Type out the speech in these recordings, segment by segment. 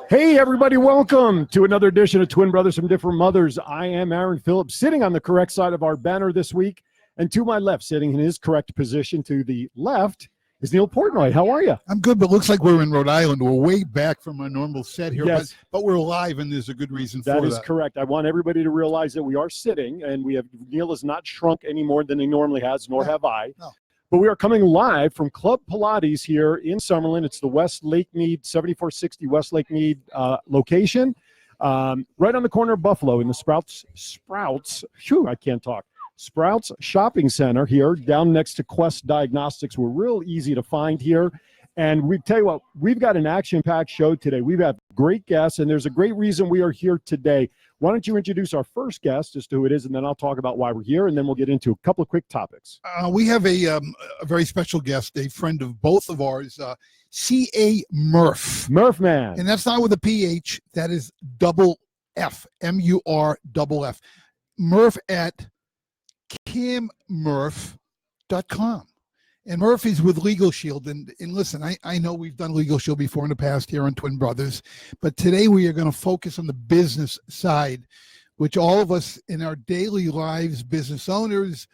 Hey, everybody, welcome to another edition of Twin Brothers from Different Mothers. I am Aaron Phillips, sitting on the correct side of our banner this week. And to my left, sitting in his correct position to the left, is Neal Portnoy. How are you? I'm good, but looks like we're in Rhode Island. We're way back from our normal set here, Yes. but we're live, and there's a good reason for that. That is correct. I want everybody to realize that we are sitting, and Neal has not shrunk any more than he normally has, nor have I. No. But we are coming live from Club Pilates here in Summerlin. It's the West Lake Mead, 7460 West Lake Mead location, right on the corner of Buffalo in the Sprouts, I can't talk. Sprouts Shopping Center here, down next to Quest Diagnostics. We're real easy to find here. And we tell you what, we've got an action-packed show today. We've got great guests, and there's a great reason we are here today. Why don't you introduce our first guest as to who it is, and then I'll talk about why we're here, and then we'll get into a couple of quick topics. We have a very special guest, a friend of both of ours, C.A. Murff. Murff man. And that's not with a P-H. That is double F, M-U-R-F-F. Murff at cammurff.com. And Murphy's with Legal Shield. And listen, I know we've done Legal Shield before in the past here on Twin Brothers, but today we are going to focus on the business side, which all of us in our daily lives, business owners,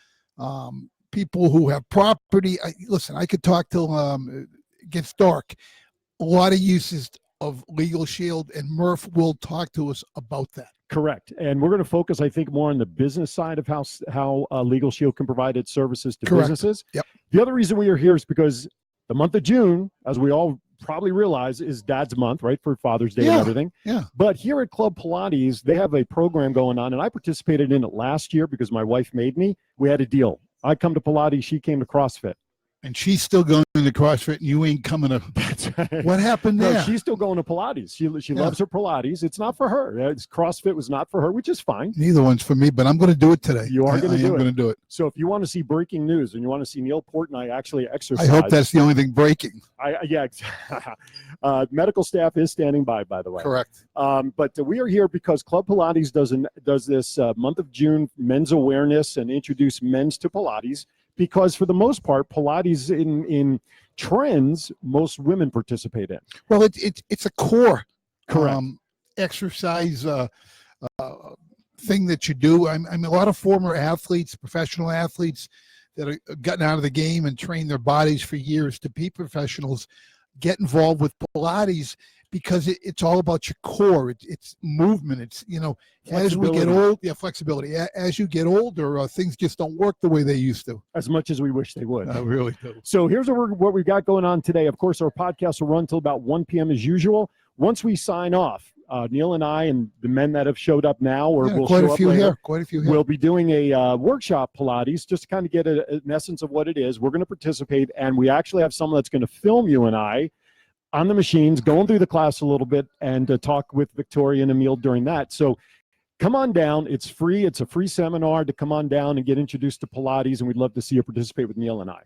people who have property. Listen, I could talk till it gets dark. A lot of uses of Legal Shield, and Murph will talk to us about that. Correct. And we're going to focus, I think, more on the business side of how Legal Shield can provide its services to businesses. Yep. The other reason we are here is because the month of June, as we all probably realize, is Dad's month, right, for Father's Day and everything. Yeah. But here at Club Pilates, they have a program going on, and I participated in it last year because my wife made me. We had a deal. I come to Pilates, she came to CrossFit. And she's still going to CrossFit, and you ain't coming to. That's right. What happened there? No, she's still going to Pilates. She loves her Pilates. It's not for her. CrossFit was not for her, which is fine. Neither one's for me, but I'm going to do it today. You are going to do it. I'm going to do it. So if you want to see breaking news and you want to see Neal Portnoy actually exercise. I hope that's the only thing breaking. Medical staff is standing by the way. Correct. But we are here because Club Pilates does this month of June men's awareness and introduce men's to Pilates. Because for the most part, Pilates in trends, most women participate in. Well, it's a core exercise thing that you do. I'm a lot of former athletes, professional athletes that have gotten out of the game and trained their bodies for years to be professionals, get involved with Pilates because it's all about your core. It's movement. It's, as we get old, flexibility. As you get older, things just don't work the way they used to. As much as we wish they would. I really do. So here's what we've got going on today. Of course, our podcast will run till about 1 p.m. as usual. Once we sign off, Neal and I and the men that have showed up now, or will show up later, quite a few here. We'll be doing a workshop Pilates just to kind of get an essence of what it is. We're going to participate, and we actually have someone that's going to film you and I on the machines, going through the class a little bit, and talk with Victoria and Emil during that. So come on down. It's free. It's a free seminar to come on down and get introduced to Pilates, and we'd love to see you participate with Neal and I.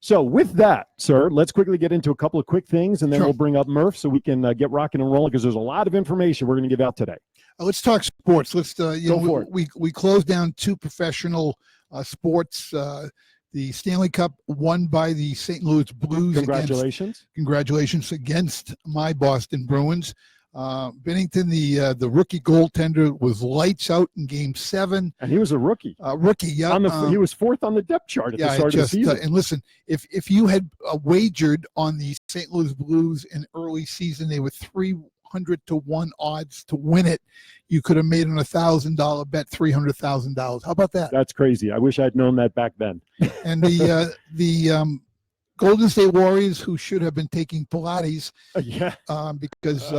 So with that, sir, let's quickly get into a couple of quick things, and then we'll bring up Murph so we can get rocking and rolling because there's a lot of information we're going to give out today. Let's talk sports. Let's for it. We closed down two professional sports. The Stanley Cup won by the St. Louis Blues. Congratulations against my Boston Bruins. Bennington, the rookie goaltender, was lights out in Game 7. And he was a rookie. Yeah. He was fourth on the depth chart at the start of the season. And listen, if you had wagered on the St. Louis Blues in early season, they were 300-1 odds to win it. You could have made an $1,000 bet, $300,000. How about that? That's crazy. I wish I'd known that back then. And the Golden State Warriors, who should have been taking Pilates, because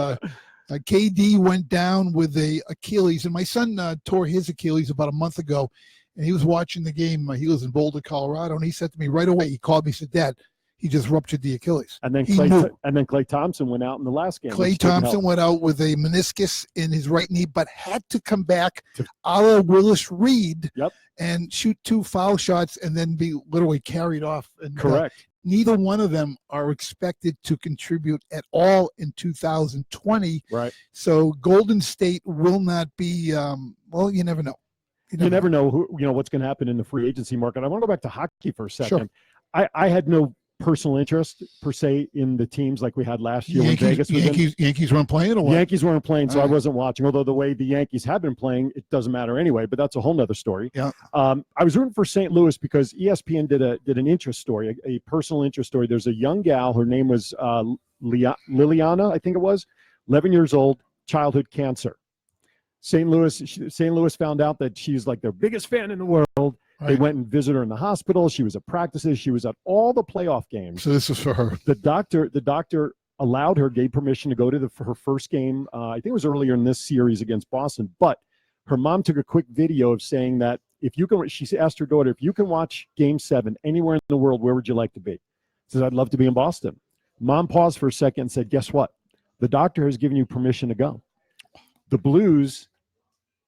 KD went down with a Achilles, and my son tore his Achilles about a month ago, and he was watching the game. He lives in Boulder, Colorado, and he said to me right away, he called me, said, "Dad, he just ruptured the Achilles." And then Klay Thompson went out in the last game. Klay Thompson went out with a meniscus in his right knee, but had to come back a la Willis Reed and shoot 2 foul shots and then be literally carried off. And, correct. Neither one of them are expected to contribute at all in 2020. Right. So Golden State will not be. You never know. You never know what's going to happen in the free agency market. I want to go back to hockey for a second. Sure. I had no personal interest per se in the teams like we had last year when Vegas was in. Yankees weren't playing, or what? Yankees weren't playing, so I wasn't watching. Although the way the Yankees have been playing, it doesn't matter anyway. But that's a whole nother story. Yeah. I was rooting for St. Louis because ESPN did an interest story, a personal interest story. There's a young gal. Her name was Liliana, I think it was, 11 years old, childhood cancer. St. Louis found out that she's like their biggest fan in the world. Right. They went and visited her in the hospital. She was at practices. She was at all the playoff games. So this is for her. The doctor allowed her, gave permission to go to her first game. I think it was earlier in this series against Boston. But her mom took a quick video of saying that if you can, she asked her daughter, if you can watch Game 7 anywhere in the world, where would you like to be? She says, I'd love to be in Boston. Mom paused for a second and said, guess what? The doctor has given you permission to go. The Blues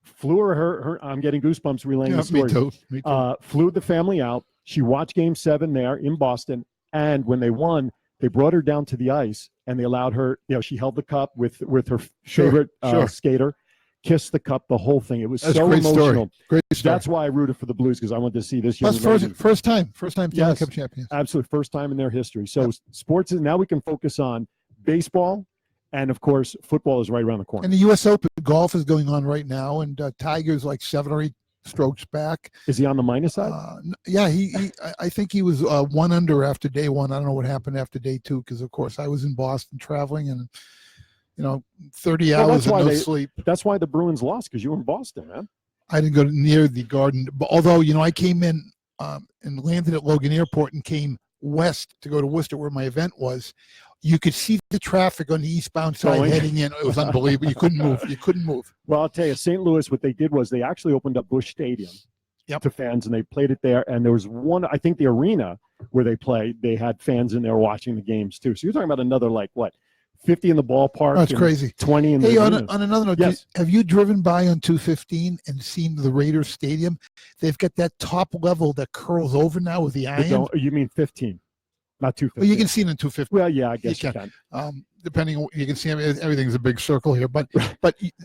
flew her I'm getting goosebumps relaying the story. Me too. Flew the family out. She watched Game 7 there in Boston, and when they won, they brought her down to the ice, and they allowed her, she held the cup with her favorite skater, kissed the cup, the whole thing. It was so emotional. Story. Great story. That's why I rooted for the Blues, because I wanted to see this young lady. First time yes, Cup champions. Absolutely, first time in their history. So sports is, now we can focus on baseball. And, of course, football is right around the corner. And the U.S. Open golf is going on right now, and Tiger's like 7 or 8 strokes back. Is he on the minus side? Yeah, I think he was 1 under after day 1. I don't know what happened after day 2 because, of course, I was in Boston traveling and, 30 hours and no sleep. That's why the Bruins lost, because you were in Boston, man. I didn't go near the Garden. But although, I came in and landed at Logan Airport and came west to go to Worcester where my event was. You could see the traffic on the eastbound side heading in. It was unbelievable. You couldn't move. Well, I'll tell you, St. Louis, what they did was they actually opened up Busch Stadium to fans, and they played it there. And there was one, I think the arena where they played, they had fans in there watching the games too. So you're talking about another, 50 in the ballpark. That's crazy. 20 in the arena. On another note, yes. Have you driven by on 215 and seen the Raiders Stadium? They've got that top level that curls over now with the iron. You mean 15? Not 250. Well, you can see it in 250. Well, yeah, I guess you can. Depending on, you can see everything's a big circle here, but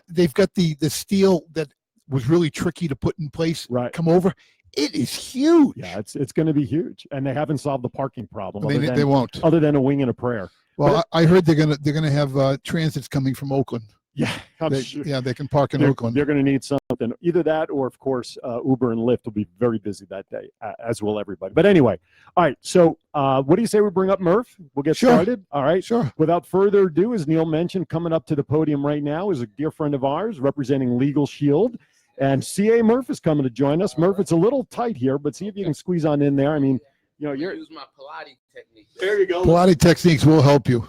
they've got the steel that was really tricky to put in place. Right. Come over. It is huge. Yeah, it's going to be huge, and they haven't solved the parking problem. They won't. Other than a wing and a prayer. Well, I heard they're gonna have transits coming from Oakland. Yeah, sure. Yeah, they can park in Oakland. They're going to need something. Either that or, of course, Uber and Lyft will be very busy that day, as will everybody. But anyway, all right. So what do you say we bring up Murff? We'll get started. All right. Sure. Without further ado, as Neal mentioned, coming up to the podium right now is a dear friend of ours representing Legal Shield. And C.A. Murff is coming to join us. Murff, it's a little tight here, but see if you can squeeze on in there. I mean, you're use my Pilates technique. There you go. Pilates techniques will help you.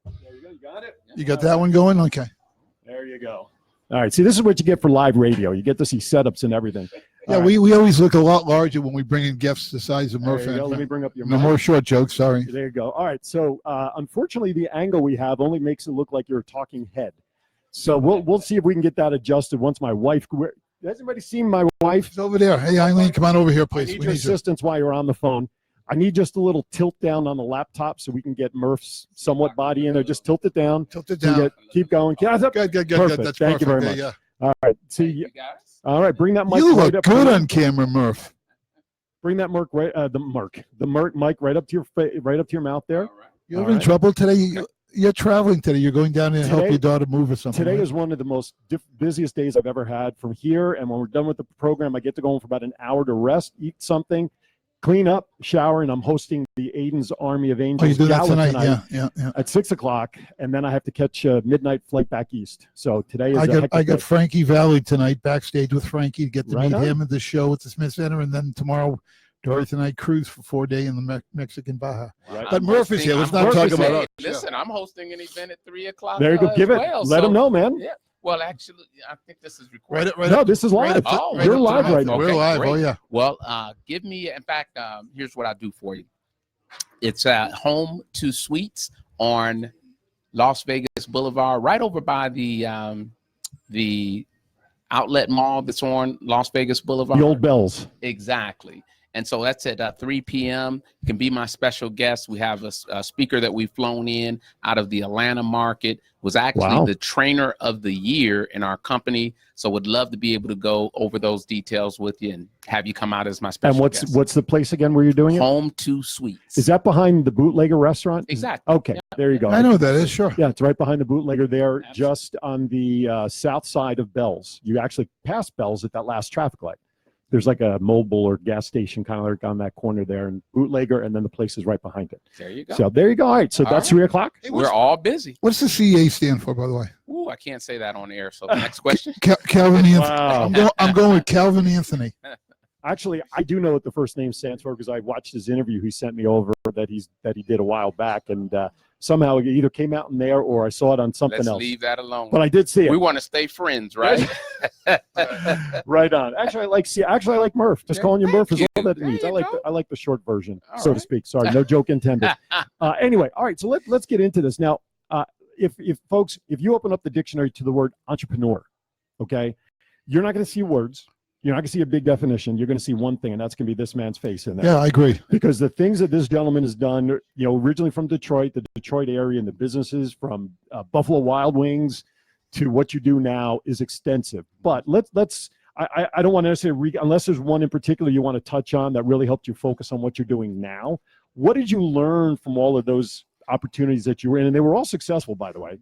There you go. You got it? You got that one going? Okay. There you go. All right. See, this is what you get for live radio. You get to see setups and everything. Yeah, right. we always look a lot larger when we bring in guests the size of Murff. Let me bring up your No more short jokes, sorry. There you go. All right. So, unfortunately, the angle we have only makes it look like you're a talking head. So we'll see if we can get that adjusted once my wife. Has anybody seen my wife? She's over there. Hey, Eileen, come on over here, please. I need your assistance while you're on the phone. I need just a little tilt down on the laptop so we can get Murph's somewhat body in there. Just tilt it down. Tilt it down. Keep going. Good. Perfect. That's Thank perfect. you very much. Yeah. All right. See, all right. Bring that mic you right look up. good on camera, Murff. Bring that mic right up to your mouth there. You having trouble today? You're traveling today. You're going down there to help your daughter move or something. Today is one of the most busiest days I've ever had from here. And when we're done with the program, I get to go home for about an hour to rest, eat something, clean up, shower, and I'm hosting the Aiden's Army of Angels you do that Gala tonight? Yeah. At 6:00, and then I have to catch a midnight flight back east. So today is I got Frankie Valley tonight backstage with Frankie to get to meet him at the show at the Smith Center, and then tomorrow Dorothy and I cruise for 4 days in the Mexican Baja. Right. But Murph is here. Let's not talk about us. Listen, I'm hosting an event at 3:00. There you go. Give it. Let them know, man. Yeah. Well, actually, I think this is recorded. No, this is live. You're live right now. We're live. Great. Oh, yeah. Well, give me, in fact, here's what I do for you. It's Home to Suites on Las Vegas Boulevard, right over by the outlet mall that's on Las Vegas Boulevard. The old Bells. Exactly. And so that's at 3 p.m. You can be my special guest. We have a speaker that we've flown in out of the Atlanta market, was actually the trainer of the year in our company. So would love to be able to go over those details with you and have you come out as my special guest. And what's the place again where you're doing it? Home to Suites. Is that behind the Bootlegger restaurant? Exactly. Okay, there you go. I know what that is, sure. Yeah, it's right behind the Bootlegger there, Absolutely. just on the south side of Bell's. You actually pass Bell's at that last traffic light. There's like a mobile or gas station kind of like on that corner there, and Bootlegger, and then the place is right behind it. There you go. So there you go. All right, so that's 3 o'clock. Hey, We're all busy. What's the CA stand for, by the way? Ooh, I can't say that on air. So next question. Calvin Anthony. Wow. I'm going with Calvin Anthony. Actually, I do know what the first name stands for because I watched his interview he sent me over that he did a while back, and somehow it either came out in there or I saw it on something Let's else. leave that alone. But I did see it. We want to stay friends, right? Right on. Actually, I like Murph. Just calling you Thank Murph is you. all that it There needs. you I like the short version, All so to right. speak. Sorry, no joke intended. Anyway, all right. So let's get into this now. If folks, if you open up the dictionary to the word entrepreneur, okay, you're not going to see words. You're not going to see a big definition. You're going to see one thing, and that's going to be this man's face in there. Yeah, I agree. Because the things that this gentleman has done, originally from Detroit, the Detroit area, and the businesses from Buffalo Wild Wings to what you do now is extensive. But I don't want to necessarily, unless there's one in particular you want to touch on that really helped you focus on what you're doing now. What did you learn from all of those opportunities that you were in? And they were all successful, by the way,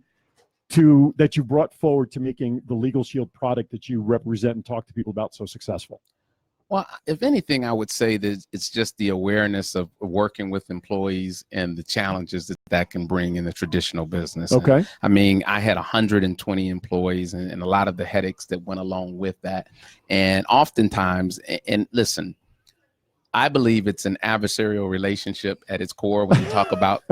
that you brought forward to making the Legal Shield product that you represent and talk to people about so successful. Well, if anything, I would say that it's just the awareness of working with employees and the challenges that can bring in the traditional business. Okay. And, I mean, I had 120 employees and a lot of the headaches that went along with that. And oftentimes, and listen, I believe it's an adversarial relationship at its core when you talk about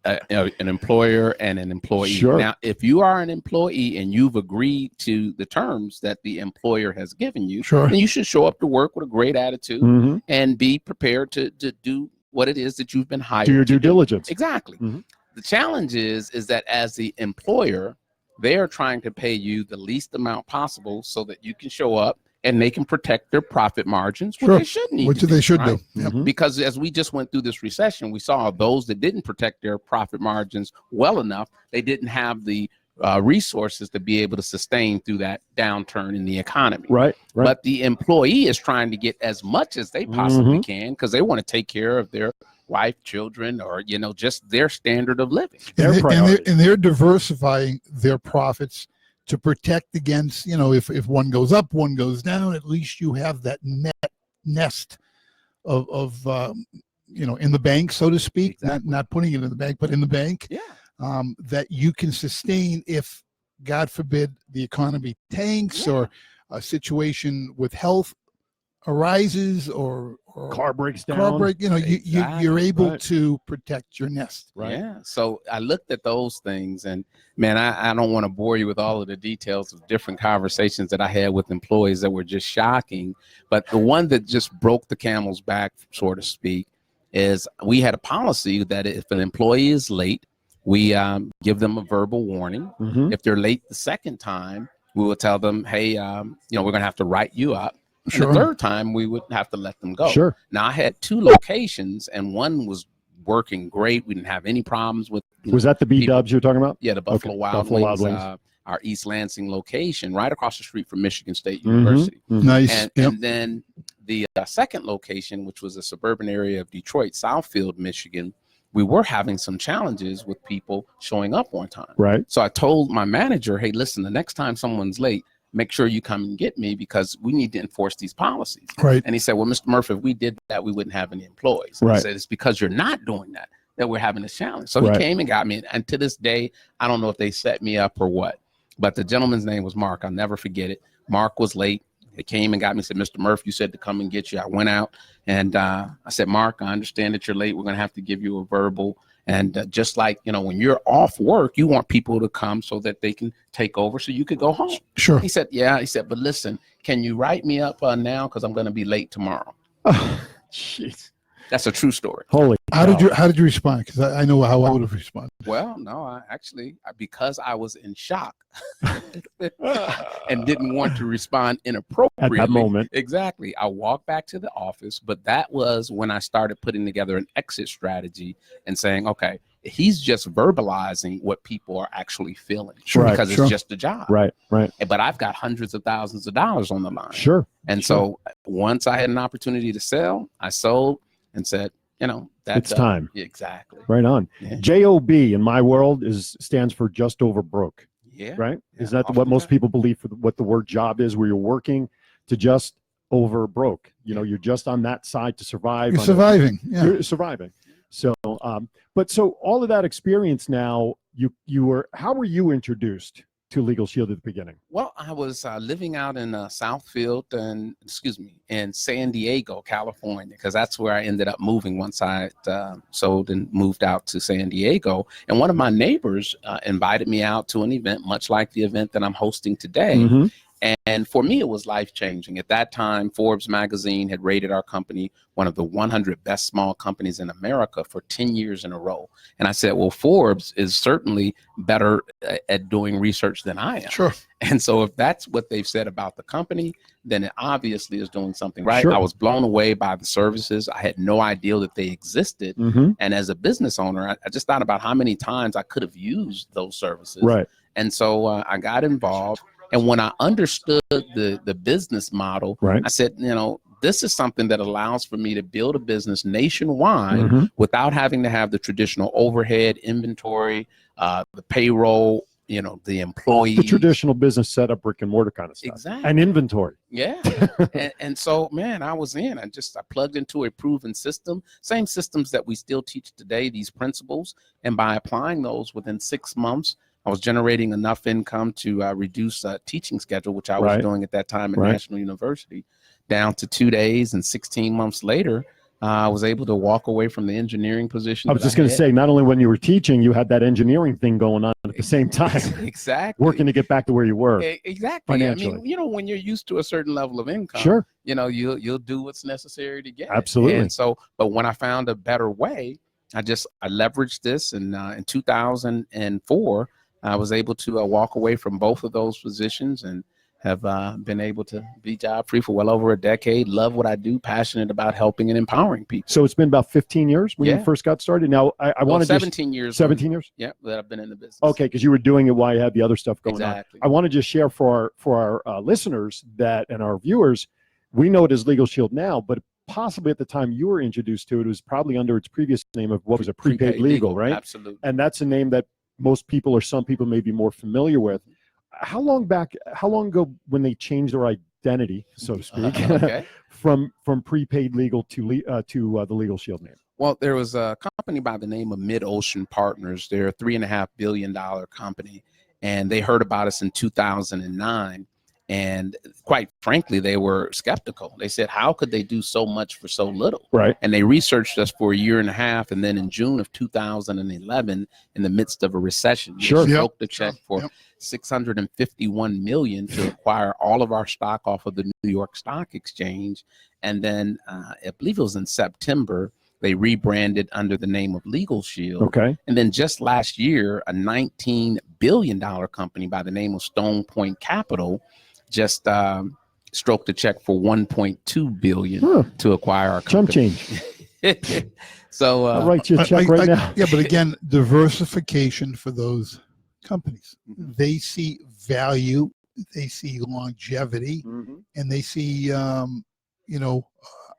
an employer and an employee. Sure. Now, if you are an employee and you've agreed to the terms that the employer has given you, Sure. then you should show up to work with a great attitude Mm-hmm. and be prepared to do what it is that you've been hired Do your to due diligence. Exactly. Mhm. The challenge is that as the employer, they are trying to pay you the least amount possible so that you can show up and they can protect their profit margins, which Sure. they should need Which to they should right? do. Yep. Mhm. Because as we just went through this recession, we saw those that didn't protect their profit margins well enough, they didn't have the resources to be able to sustain through that downturn in the economy. Right. But the employee is trying to get as much as they possibly can because they want to take care of their wife, children, or just their standard of living. And they're diversifying their profits to protect against, if one goes up, one goes down, at least you have that nest of in the bank, so to speak, Exactly. not putting it in the bank, but in the bank, Yeah. that you can sustain if, God forbid, the economy tanks or a situation with health arises or Car breaks down. you're able Right. to protect your nest. Right. Yeah. So I looked at those things and man, I don't want to bore you with all of the details of different conversations that I had with employees that were just shocking. But the one that just broke the camel's back, so to speak, is we had a policy that if an employee is late, we give them a verbal warning. Mhm. If they're late the second time, we will tell them, hey, we're going to have to write you up. And Sure. the third time, we would have to let them go. Sure. Now, I had 2 locations, and one was working great. We didn't have any problems with. Was that the B-dubs you're talking about? Yeah, the Buffalo Okay, Wild Buffalo Wild Wings, Wings. Our East Lansing location, right across the street from Michigan State Mhm. University. Mhm. Nice. And, Yep. and then the second location, which was a suburban area of Detroit, Southfield, Michigan, we were having some challenges with people showing up on time. Right. So I told my manager, hey, listen, the next time someone's late, make sure you come and get me because we need to enforce these policies. Right. And he said, well, Mr. Murphy, if we did that, we wouldn't have any employees. Right. I said, it's because you're not doing that we're having this challenge. So Right. he came and got me. And to this day, I don't know if they set me up or what, but the gentleman's name was Mark. I'll never forget it. Mark was late. He came and got me, said, Mr. Murphy, you said to come and get you. I went out and I said, Mark, I understand that you're late. We're going to have to give you a verbal. And just like, when you're off work, you want people to come so that they can take over so you could go home. Sure. He said, yeah. He said, but listen, can you write me up now? Because I'm going to be late tomorrow. Oh, jeez. That's a true story. Holy. How cow. did you respond? Because I know how I would have responded. Well, no, because I was in shock and didn't want to respond inappropriately. At that moment. Exactly. I walked back to the office, but that was when I started putting together an exit strategy and saying, okay, he's just verbalizing what people are actually feeling. Sure. Because Sure. it's just a job. Right. But I've got hundreds of thousands of dollars on the line. Sure. And so once I had an opportunity to sell, I sold and said, that's It's time. Exactly. Right on. Yeah. JOB in my world stands for just over broke. Yeah. Right. Yeah, Is that what most people believe for what the word job is, where you're working to just over broke? You're just on that side to survive. You're surviving. You're surviving. So, so all of that experience now, how were you introduced to Legal Shield at the beginning? Well, I was living out in Southfield in San Diego, California, because that's where I ended up moving once I sold and moved out to San Diego. And one of my neighbors invited me out to an event, much like the event that I'm hosting today. Mm-hmm. And for me, it was life-changing. At that time, Forbes magazine had rated our company one of the 100 best small companies in America for 10 years in a row. And I said, well, Forbes is certainly better at doing research than I am. Sure. And so if that's what they've said about the company, then it obviously is doing something right. Sure. I was blown away by the services. I had no idea that they existed. Mm-hmm. And as a business owner, I just thought about how many times I could have used those services. Right. And so I got involved. And when I understood the business model, right. I said, this is something that allows for me to build a business nationwide mm-hmm. without having to have the traditional overhead, inventory, the payroll, the employees. The traditional business setup, brick and mortar kind of stuff. Exactly. And inventory. Yeah. and so, man, I was in. I plugged into a proven system, same systems that we still teach today, these principles. And by applying those within 6 months, I was generating enough income to reduce teaching schedule, which I was right. doing at that time at right. National University, down to 2 days. And 16 months later, I was able to walk away from the engineering position. I was just going to say, not only when you were teaching, you had that engineering thing going on at the same time. Exactly. Working to get back to where you were. Exactly. Financially. I mean, when you're used to a certain level of income, sure. You'll do what's necessary to get Absolutely. it. And so, but when I found a better way, I leveraged this. And in 2004, I was able to walk away from both of those positions and have been able to be job free for well over a decade. Love what I do, passionate about helping and empowering people. So it's been about 15 years when you first got started. Now I want to 17 years. 17 years? Yeah, that I've been in the business. Okay, because you were doing it while you had the other stuff going on. I want to just share for our listeners and our viewers, we know it as Legal Shield now, but possibly at the time you were introduced to it, it was probably under its previous name of what was a prepaid legal, right? Absolutely. And that's a name that most people or some people may be more familiar with. How long ago when they changed their identity, so to speak, from prepaid legal to the Legal Shield name? Well, there was a company by the name of Mid-Ocean Partners. They're a $3.5 billion company, and they heard about us in 2009. And quite frankly, they were skeptical. They said, how could they do so much for so little? Right. And they researched us for a year and a half. And then in June of 2011, in the midst of a recession, they wrote the check for $651 million to acquire all of our stock off of the New York Stock Exchange. And then I believe it was in September, they rebranded under the name of Legal Shield. Okay. And then just last year, a $19 billion company by the name of Stone Point Capital just stroked a check for $1.2 billion to acquire our company. Chump change. So I'll write you a check right now. Yeah, but again, diversification for those companies. They see value, they see longevity, and they see, I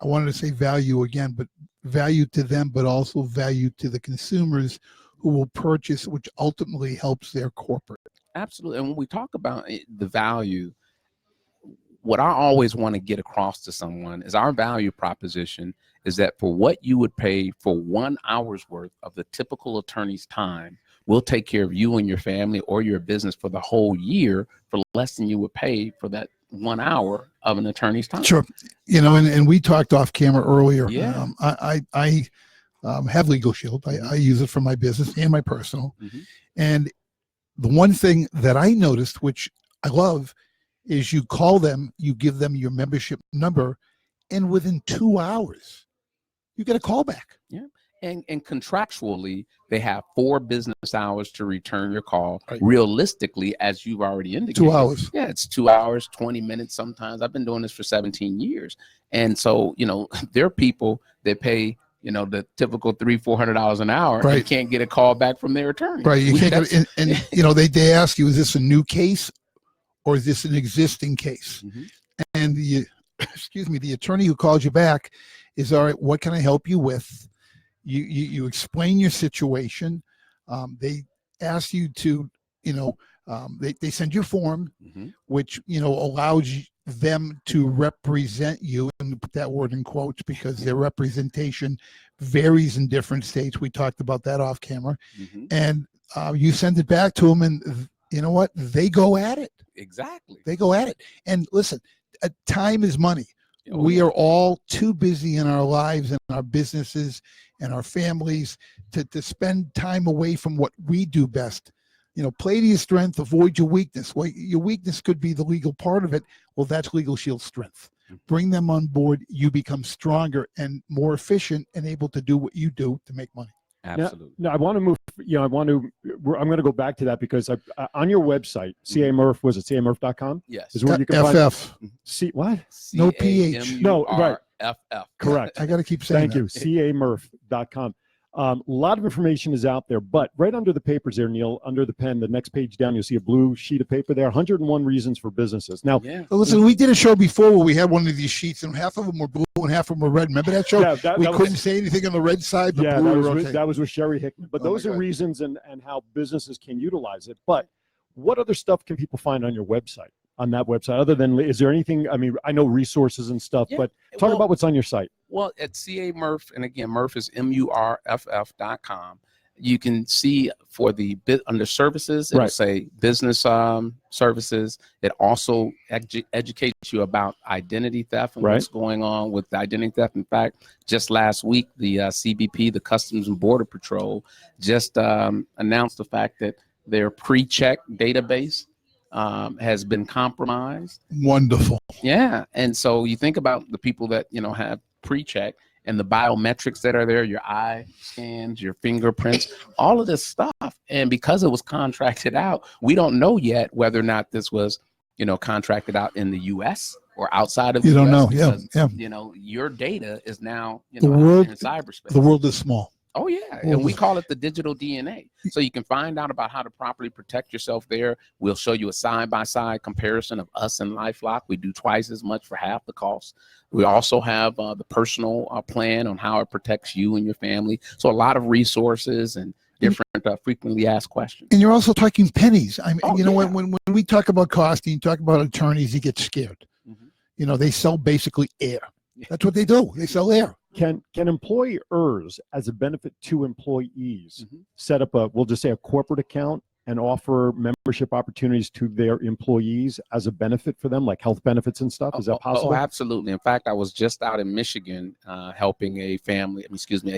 wanted to say value again, but value to them, but also value to the consumers who will purchase, which ultimately helps their corporate. Absolutely. And when we talk about the value, what I always want to get across to someone is our value proposition is that for what you would pay for 1 hour's worth of the typical attorney's time, we'll take care of you and your family or your business for the whole year for less than you would pay for that 1 hour of an attorney's time. Sure. And we talked off camera earlier. Yeah. I have Legal Shield. I use it for my business and my personal. And the one thing that I noticed, which I love, is you call them, you give them your membership number, and within 2 hours, you get a call back. Yeah. And contractually, they have 4 business hours to return your call. Right. Realistically, as you've already indicated, 2 hours. Yeah, it's 2 hours, 20 minutes sometimes. I've been doing this for 17 years. And so, there are people that pay, the typical $300-400 an hour Right. and can't get a call back from their attorney. Right. You can't get, and they ask you, is this a new case or is this an existing case? Mm-hmm. And the attorney who calls you back is, all right, what can I help you with? You explain your situation. They ask you to, they send you a form, Mm-hmm. which, allows them to represent you, and put that word in quotes because their representation varies in different states. We talked about that off camera. Mm-hmm. And you send it back to them, and you know what? They go at it. Exactly. They go at it. And listen, time is money. Oh, We yeah. are all too busy in our lives and our businesses and our families to spend time away from what we do best. Play to your strength, avoid your weakness. Well, your weakness could be the legal part of it. Well, that's Legal Shield's strength. Bring them on board. You become stronger and more efficient and able to do what you do to make money. Absolutely. Now, I want to move. I'm going to go back to that because on your website, CA Murff, was it camurf.com? Yes. Is where you can FF. find see what? No PH. No, right. FF. Correct. I got to keep saying Thank you. camurf.com. A lot of information is out there, but right under the papers there, Neal, under the pen, the next page down, you'll see a blue sheet of paper there, 101 reasons for businesses. Now, Yeah. Well, listen, we did a show before where we had one of these sheets and half of them were blue and half of them were red. Remember that show? Yeah, we couldn't say anything on the red side, but yeah, blue that we was, were with, okay. that was with Sherry Hickman. But Oh, those my are God. reasons and how businesses can utilize it. But what other stuff can people find on your website, on that website, other than, is there anything, I know resources and stuff, Yeah. but talk about what's on your site. Well, at CA Murff, and again, Murff is MURFF.com. You can see for the bit under services, it'll Right. say business services. It also educates you about identity theft and Right. what's going on with identity theft. In fact, just last week, the CBP, the Customs and Border Patrol, just announced the fact that their pre-check database has been compromised. Wonderful. Yeah. And so you think about the people that, have pre-check and the biometrics that are there, your eye scans, your fingerprints, all of this stuff. And because it was contracted out, we don't know yet whether or not this was, contracted out in the US or outside of the You don't US. know. Because, Yeah. your data is now, The world- in cyberspace. The world is small. Oh, yeah. And we call it the digital DNA. So you can find out about how to properly protect yourself there. We'll show you a side-by-side comparison of us and LifeLock. We do twice as much for half the cost. We also have the personal plan on how it protects you and your family. So a lot of resources and different frequently asked questions. And you're also talking pennies. I mean, Oh, when we talk about costing, you talk about attorneys, you get scared. Mhm. They sell basically air. That's what they do. They sell air. Can employers, as a benefit to employees, Mhm. set up we'll just say a corporate account and offer membership opportunities to their employees as a benefit for them, like health benefits and stuff? Is that possible? Oh, absolutely. In fact, I was just out in Michigan helping a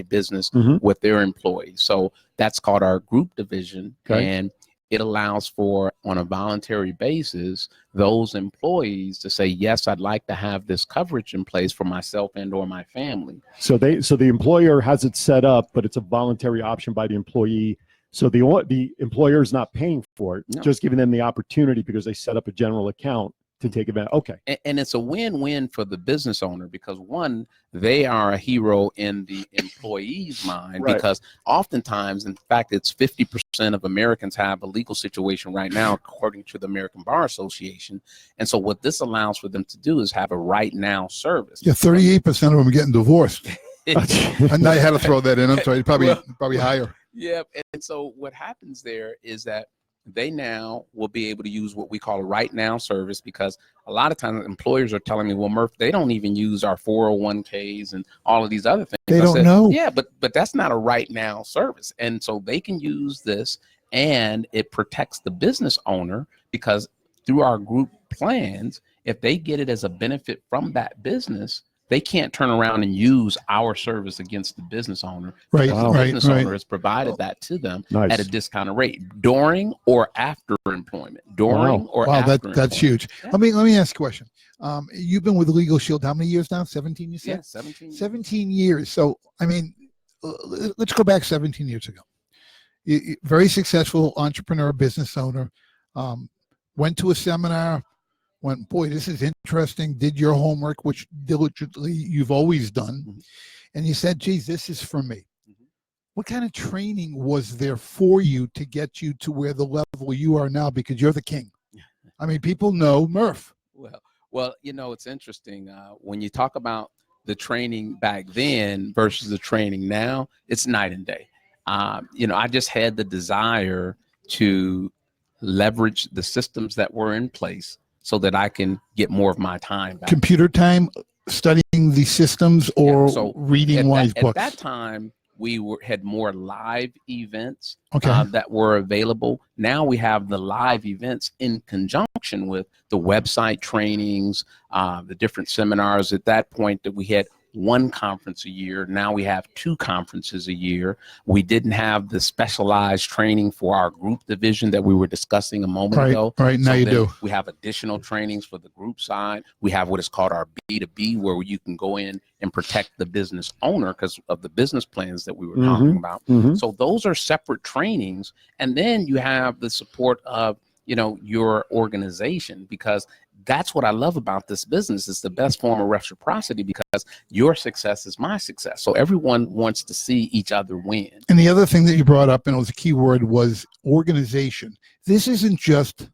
business Mhm. with their employees. So that's called our group division. Okay. And it allows for, on a voluntary basis, those employees to say, yes, I'd like to have this coverage in place for myself and or my family. So the employer has it set up, but it's a voluntary option by the employee. So the employer is not paying for it, No. just giving them the opportunity because they set up a general account to take advantage. Okay. And it's a win-win for the business owner because, one, they are a hero in the employee's mind. Right. Because oftentimes, in fact, it's 50% of Americans have a legal situation right now, according to the American Bar Association. And so what this allows for them to do is have a right now service. Yeah, 38% of them are getting divorced. And I had to throw that in. I'm sorry, probably higher. Yeah. And so what happens there is that they now will be able to use what we call a right now service, because a lot of times employers are telling me, well, Murph, they don't even use our 401ks and all of these other things. They don't know. Yeah, but that's not a right now service. And so they can use this, and it protects the business owner, because through our group plans, if they get it as a benefit from that business, they can't turn around and use our service against the business owner. Right, Because the right, business right. owner has provided that to them Nice. at a discounted rate during or after employment. During or Wow, after that's employment. huge. Yeah. Let me ask you a question. You've been with Legal Shield how many years now? 17, you said? Yeah, 17. 17 years. So, I mean, let's go back 17 years ago. Very successful entrepreneur, business owner. Went to a seminar, went, boy, this is interesting, did your homework, which diligently you've always done. Mm-hmm. And you said, geez, this is for me. Mm-hmm. What kind of training was there for you to get you to where the level you are now? Because you're the king. I mean, people know Murph. Well, you know, it's interesting. When you talk about the training back then versus the training now, it's night and day. You know, I just had the desire to leverage the systems that were in place so that I can get more of my time back. Computer time, studying the systems, or reading wise books? At that time, we had more live events Okay. that were available. Now we have the live events in conjunction with the website trainings, the different seminars. At that point, that we had one conference a year. Now we have 2 conferences a year. We didn't have the specialized training for our group division that we were discussing a moment ago. Right, now you do. We have additional trainings for the group side. We have what is called our B2B, where you can go in and protect the business owner because of the business plans that we were talking about. Mm-hmm. So those are separate trainings. And then you have the support of, you know, your organization, because that's what I love about this business. It's the best form of reciprocity because your success is my success. So everyone wants to see each other win. And the other thing that you brought up, and it was a key word, was organization. This isn't just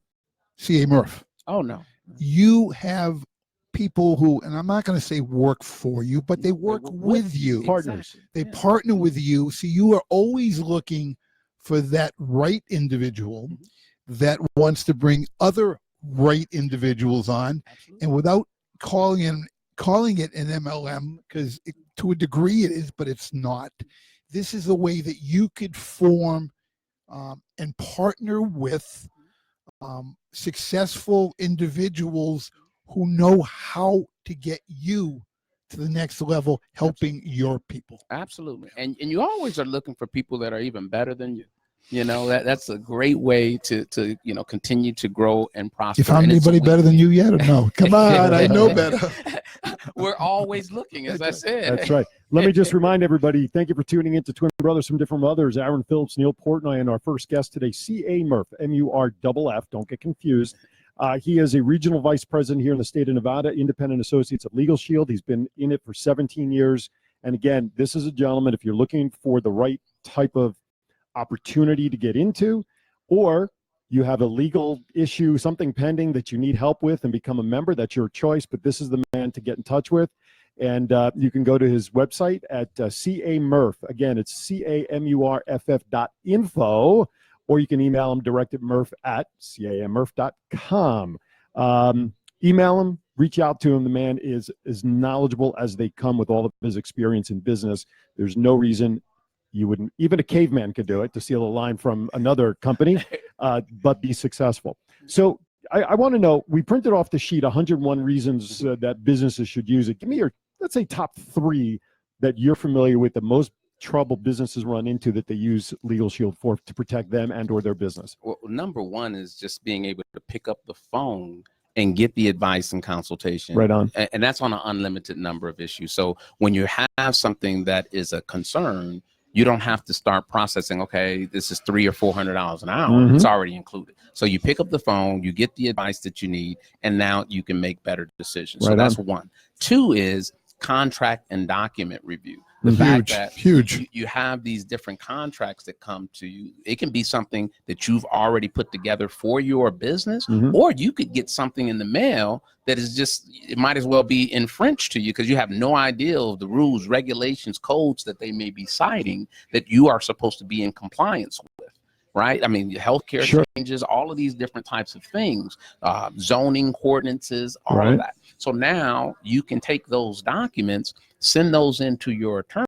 CA Murph. Oh, no. You have people who, and I'm not going to say work for you, but they work with you. Partners. They partner with you. So you are always looking for that right individual that wants to bring other right individuals on. Absolutely. And without calling it an MLM, because to a degree it is, but it's not. This is a way that you could form and partner with successful individuals who know how to get you to the next level, helping your people. Absolutely. And you always are looking for people that are even better than you. You know, that's a great way to you know, continue to grow and prosper. You found anybody better than you yet, or no? Come on, I know better. We're always looking, as I said. That's right. Let me just remind everybody, thank you for tuning in to Twin Brothers from Different Mothers. Aaron Phillips, Neal Portnoy, and our first guest today, C.A. Murph, M-U-R-F-F. Don't get confused. He is a regional vice president here in the state of Nevada, independent associates of Legal Shield. He's been in it for 17 years. And again, this is a gentleman, if you're looking for the right type of opportunity to get into, or you have a legal issue, something pending that you need help with and become a member, that's your choice. But this is the man to get in touch with. And you can go to his website at CA Murph. Again, it's CAMURFF.info, or you can email him direct at murph@camurph.com. Email him, reach out to him. The man is as knowledgeable as they come with all of his experience in business. There's no reason you wouldn't, even a caveman could do it, to steal a line from another company, but be successful. So I want to know, we printed off the sheet 101 reasons that businesses should use it. Give me your, let's say, top 3 that you're familiar with, the most trouble businesses run into that they use Legal Shield for to protect them and or their business. Well, number one is just being able to pick up the phone and get the advice and consultation. Right on. And that's on an unlimited number of issues. So when you have something that is a concern, you don't have to start processing, okay, this is $300 or $400 an hour. It's already included. So you pick up the phone, you get the advice that you need, and now you can make better decisions. So that's one. 2 is contract and document review. The fact that you have these different contracts that come to you. It can be something that you've already put together for your business, or you could get something in the mail that is just, it might as well be in French to you because you have no idea of the rules, regulations, codes that they may be citing that you are supposed to be in compliance with. Right? I mean, healthcare changes, all of these different types of things, zoning ordinances, all of that. So now you can take those documents, send those into your attorney,